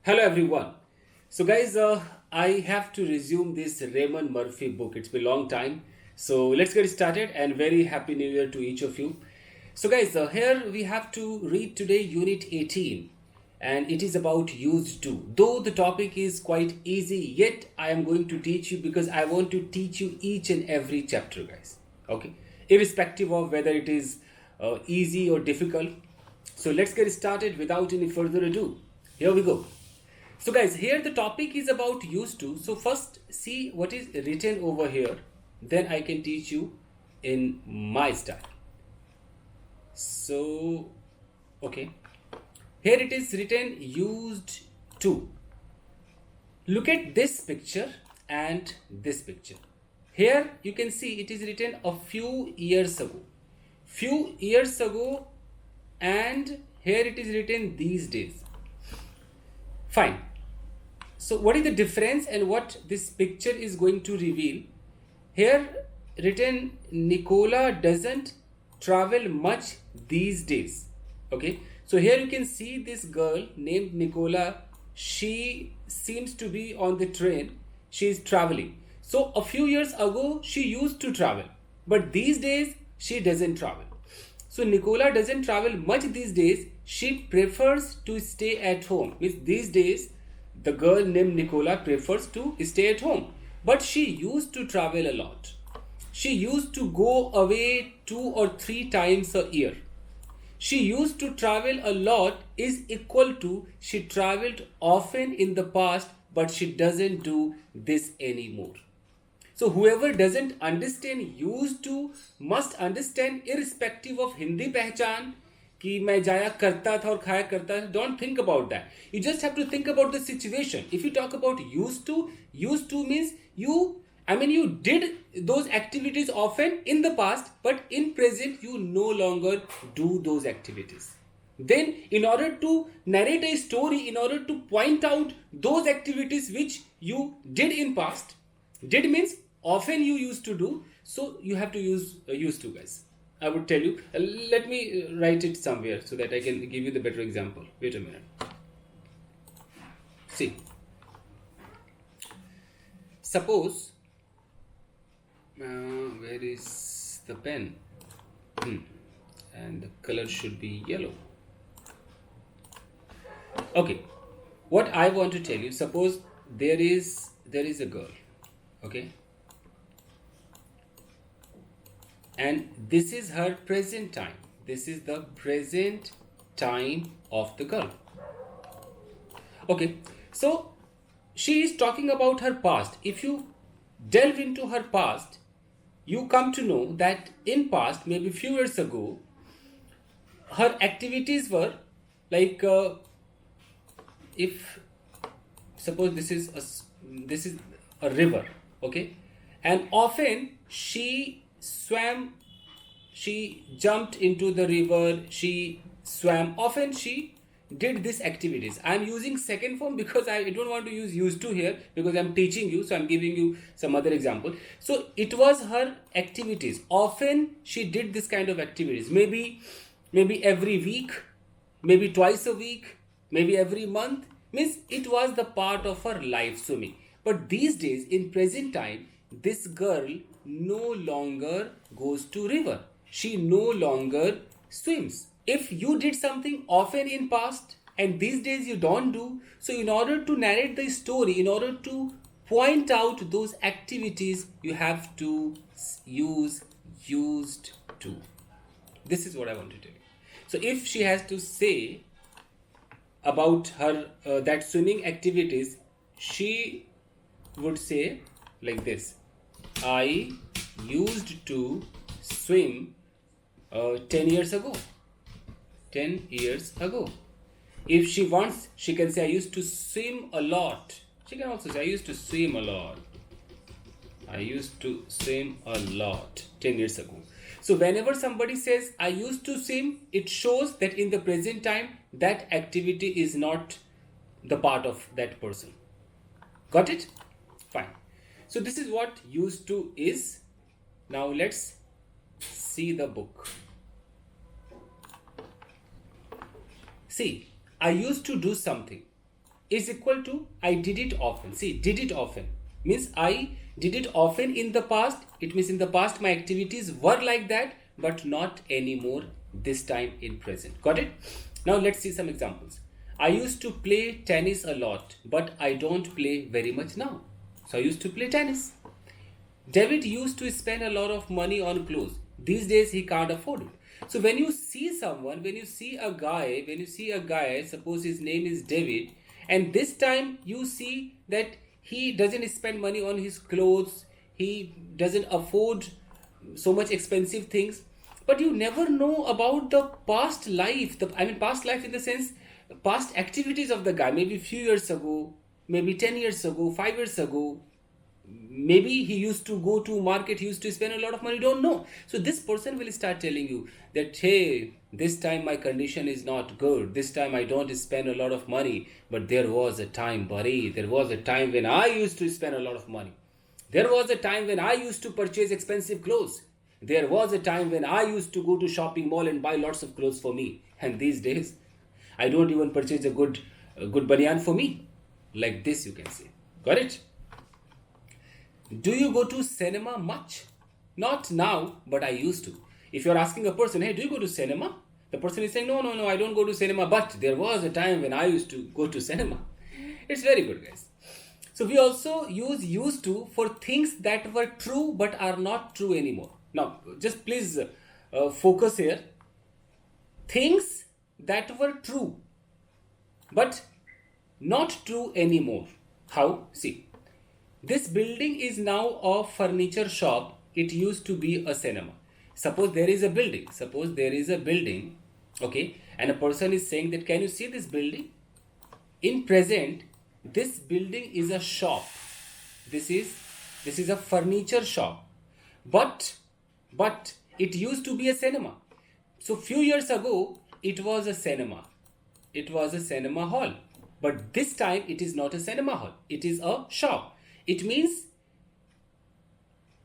Hello everyone. So guys, I have to resume this Raymond Murphy book. It's been a long time. So let's get started and very happy new year to each of you. So guys, here we have to read today unit 18 and it is about used to. Though the topic is quite easy, yet I am going to teach you because I want to teach you each and every chapter guys. Okay. Irrespective of whether it is easy or difficult. So let's get started without any further ado. Here we go. So guys, here the topic is about used to. So first see what is written over here. Then I can teach you in my style. So, okay. Here it is written used to. Look at this picture and this picture. Here you can see it is written a few years ago. Few years ago, and here it is written these days. Fine. So what is the difference and what this picture is going to reveal? Here written Nicola doesn't travel much these days. Okay. So here you can see this girl named Nicola. She seems to be on the train. She is traveling. So a few years ago she used to travel. But these days she doesn't travel. So Nicola doesn't travel much these days. She prefers to stay at home. Means these days the girl named Nicola prefers to stay at home. But she used to travel a lot. She used to go away 2 or 3 times a year. She used to travel a lot is equal to she traveled often in the past, but she doesn't do this anymore. So whoever doesn't understand used to must understand irrespective of Hindi पहचान कि मैं जाया करता था और खाया करता था. Don't think about that. You just have to think about the situation. If you talk about used to means you did those activities often in the past, but in present you no longer do those activities. Then in order to narrate a story, in order to point out those activities which you did in past, did means often you used to do, so you have to use used to guys. I would tell you, let me write it somewhere so that I can give you the better example. Wait a minute. See, suppose where is the pen? And the color should be yellow. Okay, what I want to tell you, suppose there is a girl, okay, and this is her present time. This is the present time of the girl. Okay, so she is talking about her past. If you delve into her past, you come to know that in past, maybe few years ago, her activities were like if suppose this is a river, okay, and often she swam, she jumped into the river, she swam, often she did these activities. I am using second form because I don't want to use used to here because I am teaching you, so I am giving you some other example. So it was her activities. Often she did this kind of activities. Maybe every week, maybe twice a week, maybe every month. Means it was the part of her life, swimming. But these days, in present time, this girl no longer goes to river. She no longer swims. If you did something often in past and these days you don't do, so in order to narrate the story, in order to point out those activities, you have to use used to. This is what I want to tell you. So if she has to say about her that swimming activities, she would say like this: I used to swim 10 years ago. 10 years ago. If she wants, she can say I used to swim a lot. She can also say I used to swim a lot. I used to swim a lot 10 years ago. So whenever somebody says I used to swim, it shows that in the present time that activity is not the part of that person. Got it? Fine. So this is what used to is. Now let's see the book. See, I used to do something. is equal to I did it often. See, did it often means I did it often in the past. It means in the past my activities were like that, but not anymore this time in present. Got it? Now let's see some examples. I used to play tennis a lot, but I don't play very much now. So I used to play tennis. David used to spend a lot of money on clothes. These days he can't afford it. So when you see someone, when you see a guy, suppose his name is David, and this time you see that he doesn't spend money on his clothes, he doesn't afford so much expensive things, but you never know about the past life. Past life in the sense, past activities of the guy, maybe few years ago, maybe 10 years ago, 5 years ago. Maybe he used to go to market, he used to spend a lot of money, don't know. So this person will start telling you that, hey, this time my condition is not good, this time I don't spend a lot of money, but there was a time, buddy, there was a time when I used to spend a lot of money. There was a time when I used to purchase expensive clothes. There was a time when I used to go to shopping mall and buy lots of clothes for me. And these days, I don't even purchase a good banyan for me. Like this you can say. Got it? Do you go to cinema much? Not now, but I used to. If you're asking a person, hey, do you go to cinema? The person is saying, no, I don't go to cinema, but there was a time when I used to go to cinema. It's very good, guys. So we also use used to for things that were true but are not true anymore. Now, just please focus here. Things that were true but not true anymore. How? See. This building is now a furniture shop. It used to be a cinema. Suppose there is a building. Okay, and a person is saying that, can you see this building? In present, this building is a shop. This is a furniture shop. But it used to be a cinema. So few years ago, it was a cinema. It was a cinema hall. But this time, it is not a cinema hall. It is a shop. It means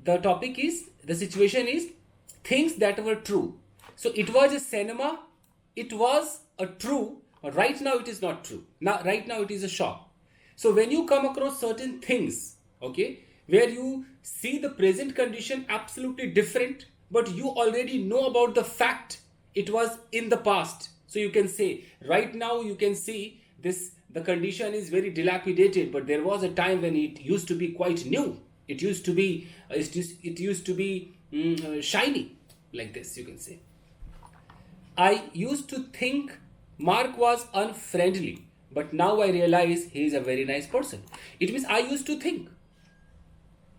the situation is things that were true. So it was a cinema, it was a true, but right now it is not true. Right now it is a shop. So when you come across certain things, okay, where you see the present condition absolutely different, but you already know about the fact it was in the past. So you can say, right now you can see the condition is very dilapidated, but there was a time when it used to be quite new. It used to be shiny, like this you can say. I used to think Mark was unfriendly, but now I realize he is a very nice person. It means I used to think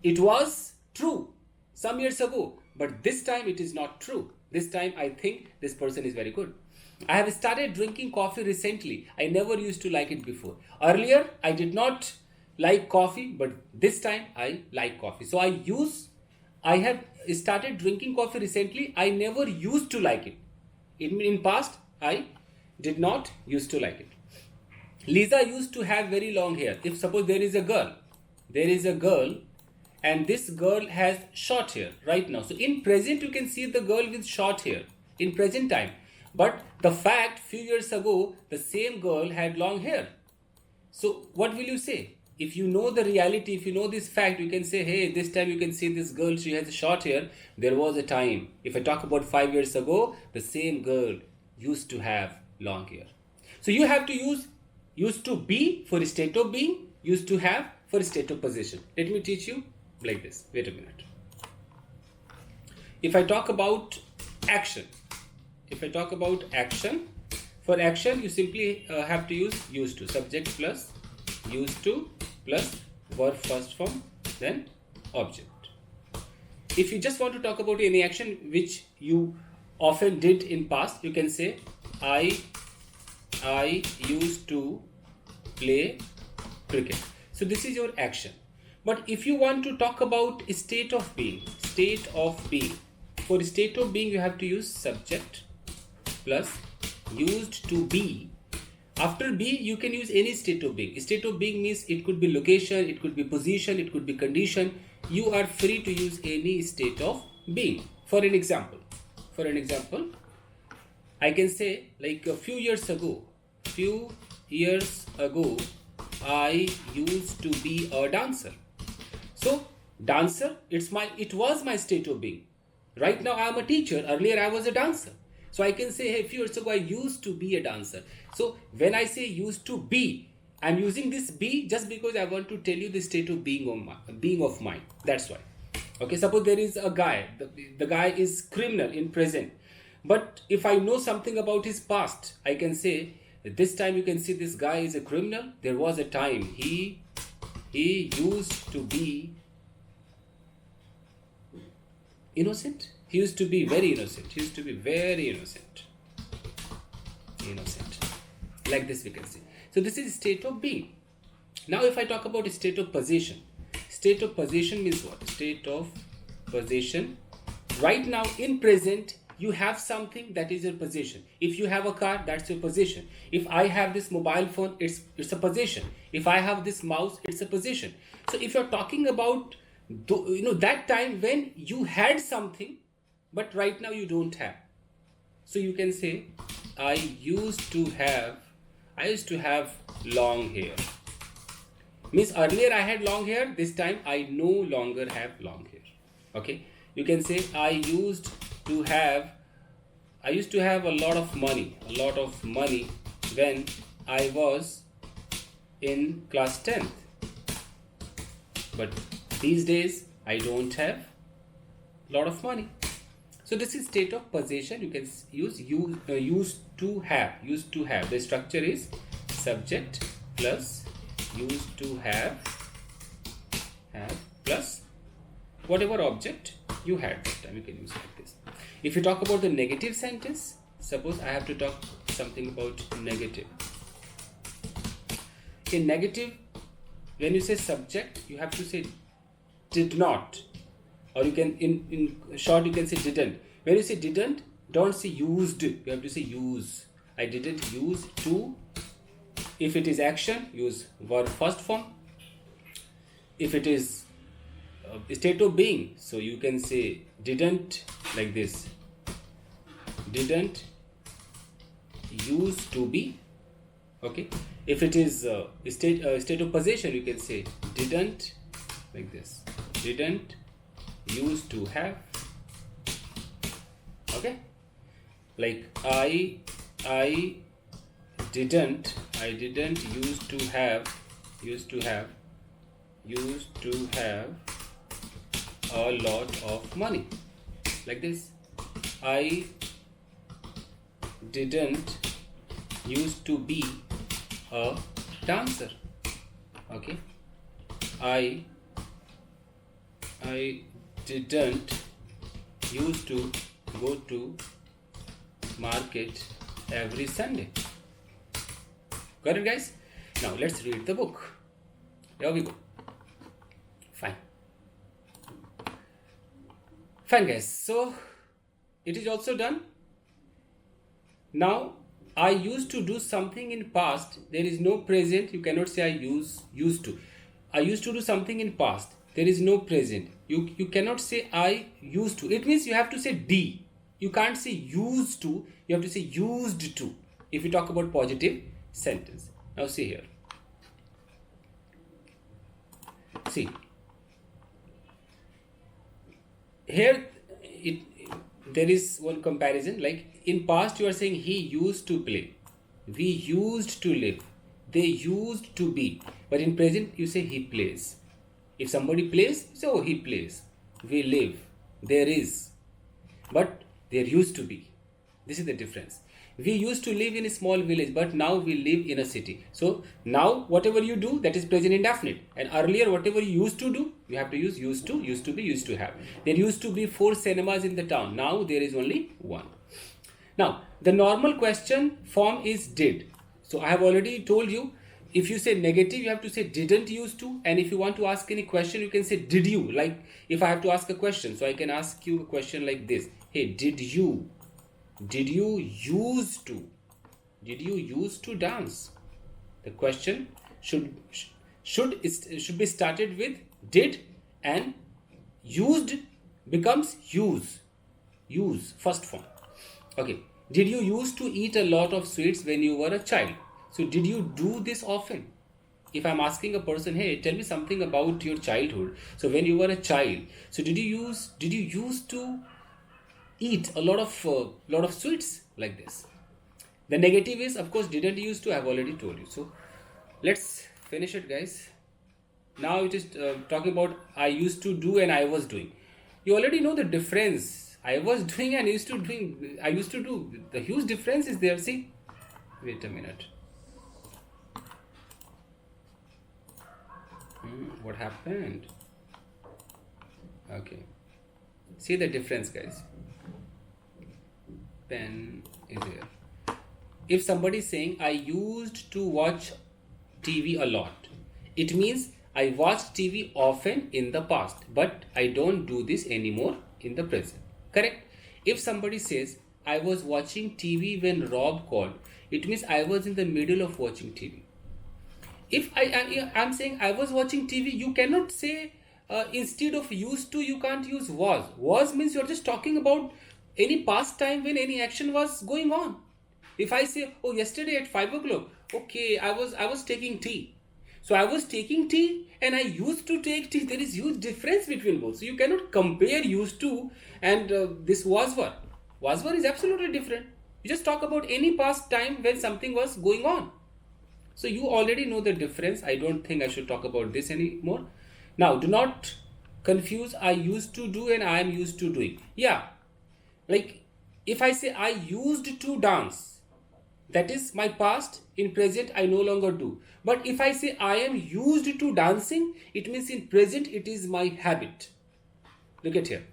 it was true some years ago, but this time it is not true. This time I think this person is very good. I have started drinking coffee recently. I never used to like it before. Earlier, I did not like coffee, but this time I like coffee. So I have started drinking coffee recently. I never used to like it. In past, I did not used to like it. Lisa used to have very long hair. If suppose there is a girl and this girl has short hair right now. So in present, you can see the girl with short hair in present time. But the fact, few years ago, the same girl had long hair. So what will you say? If you know the reality, if you know this fact, you can say, hey, this time you can see this girl, she has short hair. There was a time. If I talk about 5 years ago, the same girl used to have long hair. So you have to use used to be for state of being, used to have for state of possession. Let me teach you like this. Wait a minute. If I talk about action, for action you simply have to use used to, subject plus used to plus verb first form, then object. If you just want to talk about any action which you often did in past, you can say I used to play cricket. So this is your action. But if you want to talk about state of being, for state of being you have to use subject plus used to be. After be, you can use any state of being. State of being means it could be location, it could be position, it could be condition. You are free to use any state of being. For an example, I can say like a few years ago, I used to be a dancer. So dancer, it was my state of being. Right now I am a teacher. Earlier I was a dancer. So I can say, hey, a few years ago I used to be a dancer. So when I say used to be, I'm using this be just because I want to tell you the state of being of mine. That's why. Okay, suppose there is a guy. The guy is criminal in present. But if I know something about his past, I can say this time you can see this guy is a criminal. There was a time he used to be innocent. He used to be very innocent. He used to be very innocent. Innocent. Like this we can see. So this is state of being. Now if I talk about state of possession. State of possession means what? State of possession. Right now in present you have something that is your possession. If you have a car, that's your possession. If I have this mobile phone, it's a possession. If I have this mouse, it's a possession. So if you're talking about that time when you had something, but right now you don't have. So you can say, I used to have long hair. Means earlier I had long hair, this time I no longer have long hair. Okay, you can say I used to have a lot of money when I was in class 10th. But these days I don't have a lot of money. So this is state of possession. You can use used to have. The structure is subject plus used to have plus whatever object you had that time. You can use like this. If you talk about the negative sentence, suppose I have to talk something about negative. In negative, when you say subject, you have to say did not, or you can in short you can say didn't. When you say didn't, don't say used. You have to say use. I didn't use to. If it is action, use verb first form. If it is state of being, so you can say didn't, like this. Didn't used to be. Okay. If it is state of possession, you can say didn't, like this. Didn't used to have. Okay. Like I didn't used to have a lot of money. Like this. I didn't used to be a dancer. Okay. I didn't used to go to market every Sunday. Got it, guys? Now let's read the book. Here we go. Fine, guys. So it is also done. Now I used to do something in past. There is no present. You cannot say I used to. I used to do something in past. There is no present. You cannot say I used to. It means you have to say D. You can't say used to. You have to say used to. If you talk about positive sentence. Now see here. See. Here there is one comparison. Like in past you are saying he used to play. We used to live. They used to be. But in present you say he plays. If somebody plays, you say, oh, he plays. We live. There is. But there used to be. This is the difference. We used to live in a small village, but now we live in a city. So now whatever you do, that is present indefinite. And earlier whatever you used to do, you have to use used to be, used to have. There used to be 4 cinemas in the town. Now there is only 1. Now the normal question form is did. So I have already told you, if you say negative, you have to say didn't used to. And if you want to ask any question, you can say did you. Like if I have to ask a question, so I can ask you a question like this. Hey, did you used to dance? The question should be started with did, and used becomes use first form. Okay. Did you used to eat a lot of sweets when you were a child? So did you do this often? if I'm asking a person, hey, tell me something about your childhood. So when you were a child, so did you used to eat a lot of sweets like this? The negative is, of course, didn't used to. I've already told you. So let's finish it, guys. Now it is talking about I used to do and I was doing. You already know the difference. I was doing and used to doing. I used to do. The huge difference is there. See, wait a minute. What happened? Okay. See the difference, guys. Pen is here. If somebody is saying I used to watch TV a lot, it means I watched TV often in the past, but I don't do this anymore in the present. Correct? If somebody says I was watching TV when Rob called, it means I was in the middle of watching TV. If I'm saying I was watching TV, you cannot say instead of used to, you can't use was. Was means you're just talking about any past time when any action was going on. If I say, oh, yesterday at 5 o'clock, okay, I was taking tea. So I was taking tea and I used to take tea. There is huge difference between both. So you cannot compare used to and this was were. Was were is absolutely different. You just talk about any past time when something was going on. So you already know the difference. I don't think I should talk about this anymore. Now, do not confuse I used to do and I am used to doing. Yeah, like if I say I used to dance, that is my past. In present, I no longer do. But if I say I am used to dancing, it means in present it is my habit. Look at here.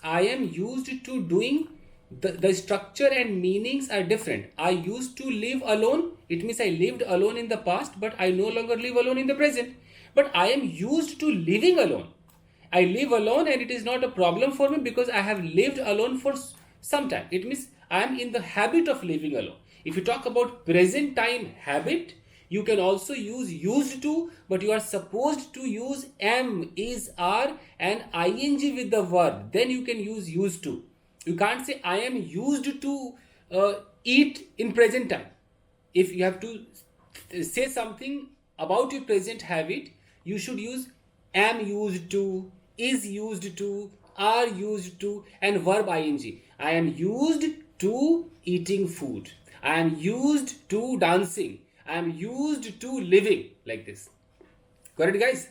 I am used to doing. The structure and meanings are different. I used to live alone. It means I lived alone in the past, but I no longer live alone in the present. But I am used to living alone. I live alone and it is not a problem for me because I have lived alone for some time. It means I am in the habit of living alone. If you talk about present time habit, you can also use used to, but you are supposed to use am, is, are and ing with the verb. Then you can use used to. You can't say I am used to eat in present time. If you have to say something about your present habit, you should use am used to, is used to, are used to and verb ing. I am used to eating food. I am used to dancing. I am used to living, like this. Got it, guys?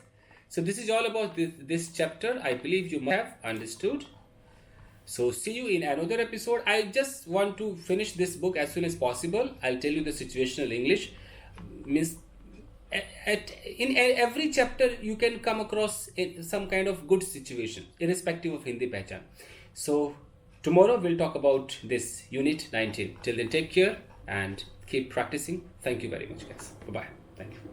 So this is all about this chapter. I believe you might have understood. So see you in another episode. I just want to finish this book as soon as possible. I'll tell you the situational English. Means in every chapter you can come across some kind of good situation, irrespective of Hindi Pehchan. So tomorrow we'll talk about this unit 19. Till then, take care and keep practicing. Thank you very much, guys. Bye-bye. Thank you.